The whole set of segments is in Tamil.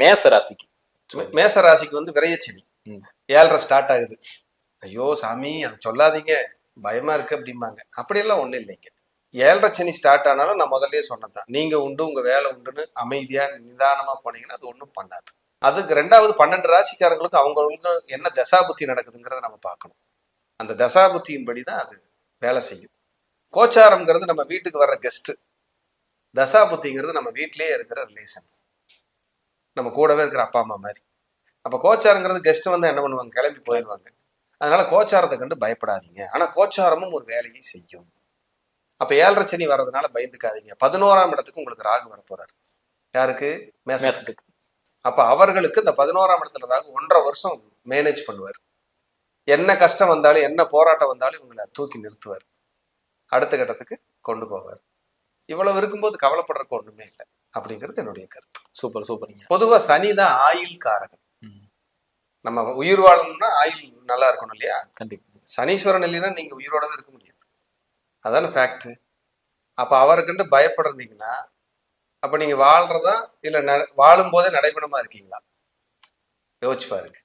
மேச ராசிக்கு மேச ராசிக்கு வந்து விரையச்சனி 7.5 ஸ்டார்ட் ஆகுது. ஐயோ சாமி அதை சொல்லாதீங்க பயமா இருக்கு அப்படிம்பாங்க. அப்படியெல்லாம் ஒண்ணும் இல்லைங்க. 7.5 சனி ஸ்டார்ட் ஆனாலும் நான் முதல்லயே சொன்னதான், நீங்க உண்டு உங்க வேலை உண்டுன்னு அமைதியா நிதானமா போனீங்கன்னா அது ஒன்றும் பண்ணாது. அதுக்கு 2வது 12 ராசிக்காரங்களுக்கு அவங்களுக்கு என்ன தசாபுத்தி நடக்குதுங்கிறத நம்ம பார்க்கணும். அந்த தசாபுத்தியின் படிதான் அது வேலை செய்யும். கோச்சாரம்ங்கிறது நம்ம வீட்டுக்கு வர்ற கெஸ்ட், தசாபுத்திங்கிறது நம்ம வீட்டிலேயே இருக்கிற ரிலேஷன்ஸ், நம்ம கூடவே இருக்கிற அப்பா அம்மா மாதிரி. அப்ப கோச்சாரங்கிறது கெஸ்ட் வந்து என்ன பண்ணுவாங்க, கிளம்பி போயிடுவாங்க. அதனால கோச்சாரத்தை கண்டு பயப்படாதீங்க. ஆனா கோச்சாரமும் ஒரு வேலையை செய்யும். அப்ப 7.5 சனி வர்றதுனால பயந்துக்காதீங்க. 11ஆம் இடத்துக்கு உங்களுக்கு ராகு வர போறாரு. யாருக்கு? மேசத்துக்கு. அப்ப அவர்களுக்கு இந்த 11ஆம் இடத்துல ராகு 1.5 வருஷம் மேனேஜ் பண்ணுவார். என்ன கஷ்டம் வந்தாலும் என்ன போராட்டம் வந்தாலும் இவங்களை தூக்கி நிறுத்துவார், அடுத்த கட்டத்துக்கு கொண்டு போவார். இவ்வளவு இருக்கும்போது கவலைப்படுறதுக்கு ஒண்ணுமே இல்லை அப்படிங்கிறது என்னுடைய கருத்து. Super super. பொதுவா சனி தான் ஆயுள் காரகன். நம்ம உயிர் வாழணும்னா ஆயுள் நல்லா இருக்கணும் இல்லையா? கண்டிப்பா. சனீஸ்வரன் இல்லைன்னா நீங்க உயிரோடவே இருக்க முடியாது, அதான ஃபேக்ட். அப்ப அவருக்குண்டு பயப்படுறீங்கன்னா அப்ப நீங்க வாழ்றதா இல்ல வாழும் போதே நடைபெணமா இருக்கீங்களா? யோசிச்சு பாருங்க.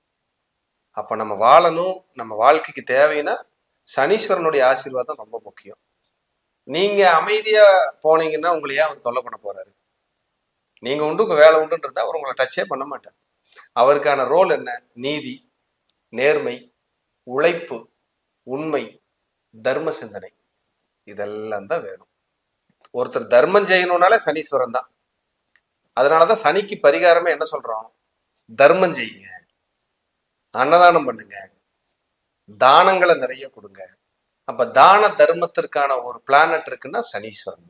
அப்ப நம்ம வாழணும், நம்ம வாழ்க்கைக்கு தேவைன்னா சனீஸ்வரனுடைய ஆசீர்வாதம் ரொம்ப முக்கியம். நீங்க அமைதியா போனீங்கன்னா உங்களை ஏன் அவர் தொல்லை பண்ண போறாரு? நீங்க உண்டு உங்க வேலை உண்டுன்றதா அவர் உங்களை டச்சே பண்ண மாட்டார். அவருக்கான ரோல் என்ன? நீதி, நேர்மை, உழைப்பு, உண்மை, தர்ம சிந்தனை, இதெல்லாம் தான் வேணும். ஒருத்தர் தர்மம் செய்யணும்னாலே சனீஸ்வரன் தான். அதனாலதான் சனிக்கு பரிகாரமே என்ன சொல்றோம்? தர்மம் செய்யுங்க, அன்னதானம் பண்ணுங்க, தானங்களை நிறைய கொடுங்க. அப்ப தான தர்மத்திற்கான ஒரு பிளானட் இருக்குன்னா சனீஸ்வரன் தான்.